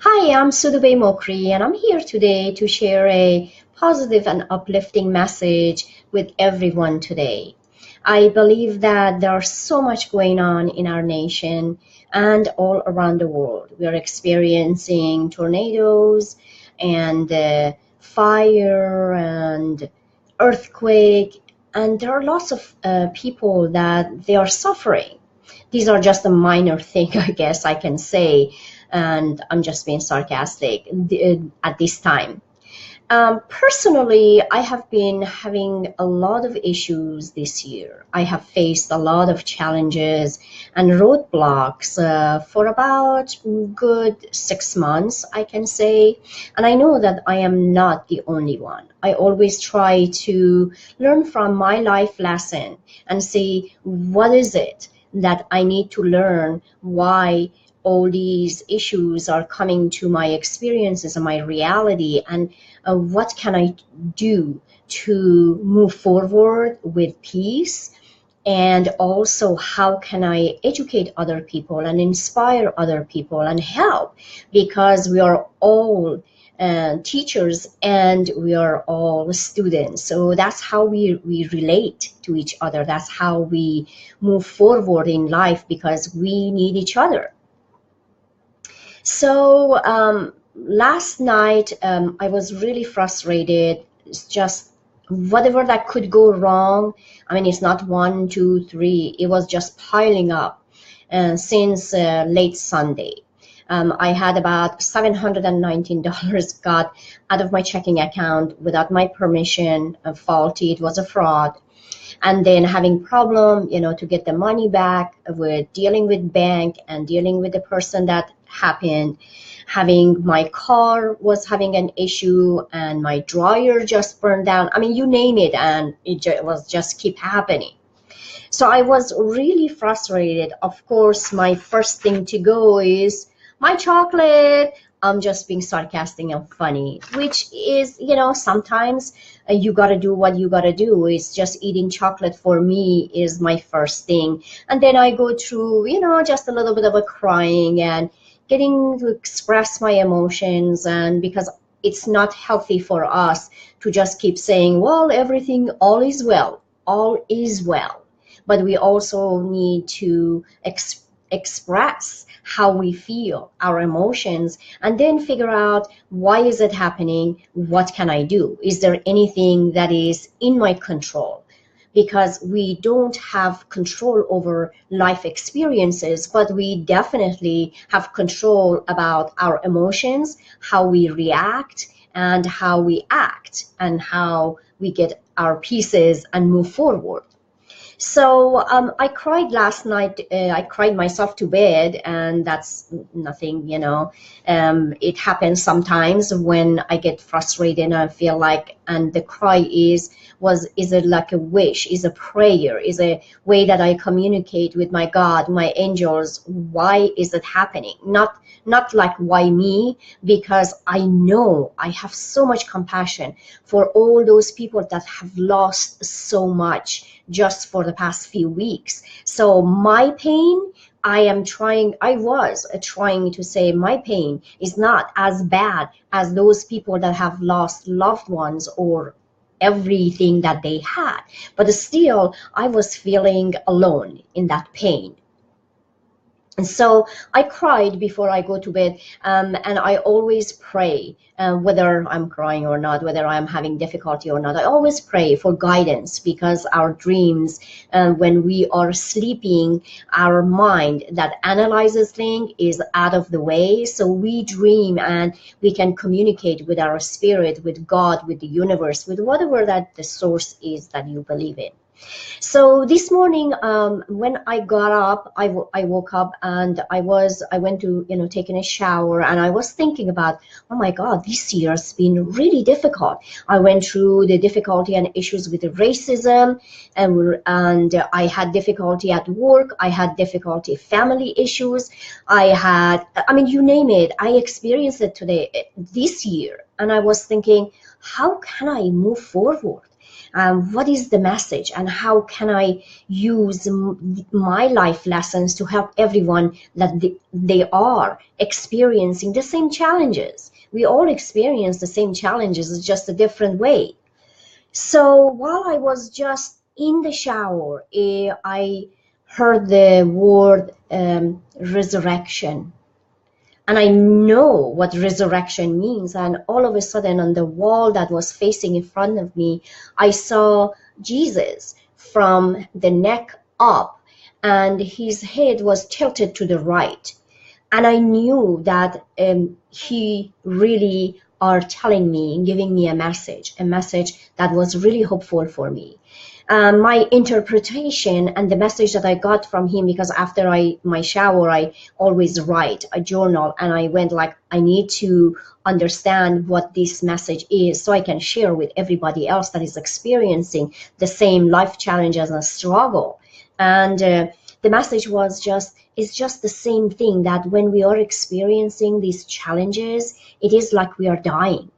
Hi, I'm Soodabeh Mokry, and I'm here today to share a positive and uplifting message with everyone today. I believe that there's so much going on in our nation and all around the world. We are experiencing tornadoes and fire and earthquake, and there are lots of people that they are suffering. These are just a minor thing, I guess I can say, and I'm just being sarcastic at this time. Personally, I have been having a lot of issues this year. I have faced a lot of challenges and roadblocks for about good 6 months, I can say. And I know that I am not the only one. I always try to learn from my life lesson and see what is it that I need to learn, why all these issues are coming to my experiences and my reality, and what can I do to move forward with peace, and also how can I educate other people and inspire other people and help, because we are all teachers and we are all students. So that's how we relate to each other. That's how we move forward in life, because we need each other. So last night I was really frustrated. It's just whatever that could go wrong. I mean, it's not one, two, three. It was just piling up since late Sunday. I had about $719 got out of my checking account without my permission, faulty. It was a fraud. And then having problem, to get the money back, with dealing with bank and dealing with the person that happened. Having my car was having an issue, and my dryer just burned down. I mean, you name it, and it was just keep happening. So I was really frustrated. Of course, my first thing to go is my chocolate. I'm just being sarcastic and funny, which is, sometimes you got to do what you got to do. It's just eating chocolate for me is my first thing. And then I go through, just a little bit of a crying and getting to express my emotions. And because it's not healthy for us to just keep saying, well, everything, all is well, but we also need to express how we feel, our emotions, and then figure out why is it happening, what can I do, is there anything that is in my control, because we don't have control over life experiences, but we definitely have control about our emotions, how we react and how we act, and how we get our pieces and move forward. So I cried last night. I cried myself to bed, and that's nothing. It happens sometimes when I get frustrated and I feel like, and the cry is it like a wish, is a prayer, is a way that I communicate with my God, my angels. Why is it happening? Not like why me, because I know I have so much compassion for all those people that have lost so much just for the past few weeks. So my pain, I was trying to say my pain is not as bad as those people that have lost loved ones or everything that they had. But still, I was feeling alone in that pain. And so I cried before I go to bed, and I always pray, whether I'm crying or not, whether I'm having difficulty or not. I always pray for guidance, because our dreams, when we are sleeping, our mind that analyzes things is out of the way. So we dream and we can communicate with our spirit, with God, with the universe, with whatever that the source is that you believe in. So this morning, when I got up, I woke up, and I went to, taking a shower, and I was thinking about, oh my God, this year has been really difficult. I went through the difficulty and issues with the racism, and I had difficulty at work. I had difficulty, family issues. I mean, you name it. I experienced it this year, and I was thinking, how can I move forward? What is the message, and how can I use my life lessons to help everyone that they are experiencing the same challenges. We all experience the same challenges, it's just a different way. So while I was just in the shower, I heard the word resurrection. And I know what resurrection means. And all of a sudden, on the wall that was facing in front of me, I saw Jesus from the neck up, and his head was tilted to the right. And I knew that he really are telling me, giving me a message that was really hopeful for me. My interpretation and the message that I got from him, because after my shower, I always write a journal, and I went like, I need to understand what this message is so I can share with everybody else that is experiencing the same life challenges and struggle. And the message was it's just the same thing, that when we are experiencing these challenges, it is like we are dying.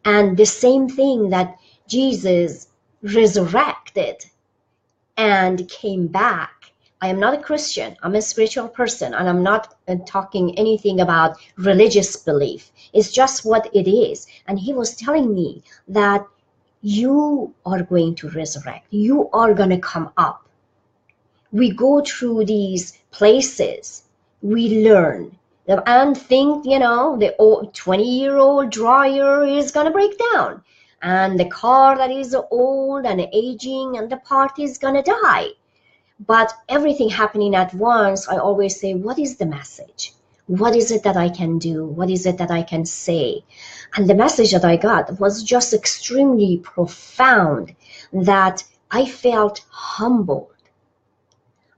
And the same thing that Jesus resurrected and came back. I am not a Christian. I'm a spiritual person, and I'm not talking anything about religious belief. It's just what it is. And he was telling me that you are going to resurrect. You are going to come up. We go through these places. We learn and think, the 20-year-old dryer is going to break down, and the car that is old and aging, and the part is going to die. But everything happening at once, I always say, what is the message? What is it that I can do? What is it that I can say? And the message that I got was just extremely profound, that I felt humbled.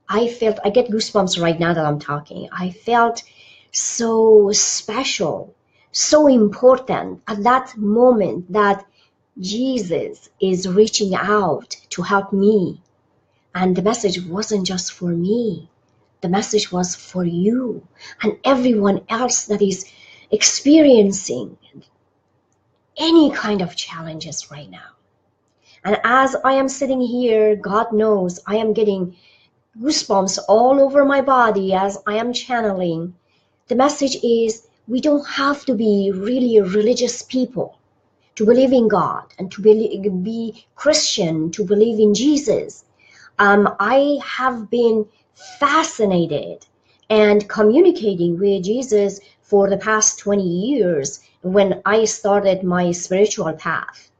I get goosebumps right now that I'm talking. I felt so special, so important at that moment, that Jesus is reaching out to help me. And the message wasn't just for me. The message was for you and everyone else that is experiencing any kind of challenges right now. And as I am sitting here, God knows I am getting goosebumps all over my body as I am channeling. The message is, we don't have to be really religious people to believe in God and to be Christian, to believe in Jesus. I have been fascinated and communicating with Jesus for the past 20 years when I started my spiritual path.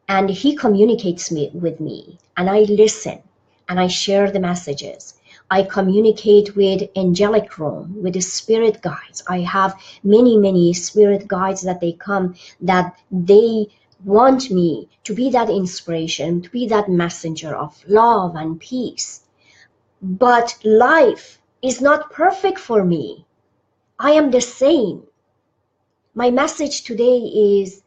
And he communicates with me, and I listen, and I share the messages. I communicate with angelic realm, with the spirit guides. I have many spirit guides that they come, that they want me to be that inspiration, to be that messenger of love and peace. But life is not perfect for me. I am the same. My message today is,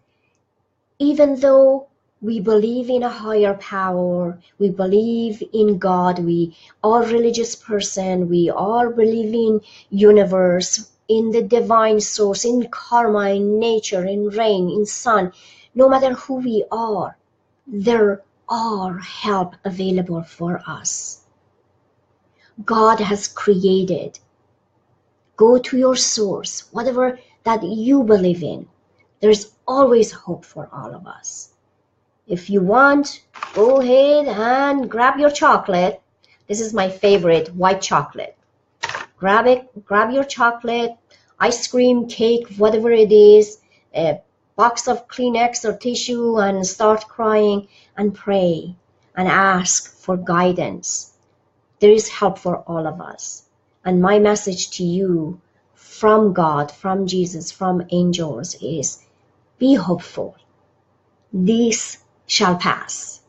even though we believe in a higher power, we believe in God, we are a religious person, we are believing universe, in the divine source, in karma, in nature, in rain, in sun, no matter who we are, there are help available for us. God has created. Go to your source, whatever that you believe in. There's always hope for all of us. If you want, go ahead and grab your chocolate. This is my favorite, white chocolate. Grab it, grab your chocolate, ice cream, cake, whatever it is, a box of Kleenex or tissue, and start crying and pray and ask for guidance. There is help for all of us. And my message to you from God, from Jesus, from angels is, be hopeful. This shall pass.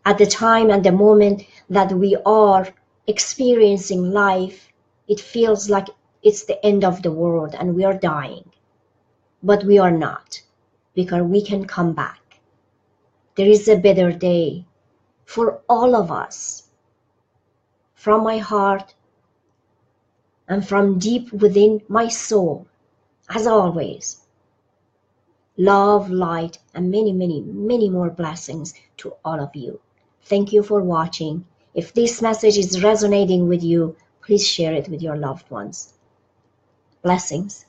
At the time and the moment that we are experiencing life, it feels like it's the end of the world and we are dying. But we are not, because we can come back. There is a better day for all of us. From my heart and from deep within my soul, as always, love, light, and many, many, many more blessings to all of you. Thank you for watching. If this message is resonating with you, please share it with your loved ones. Blessings.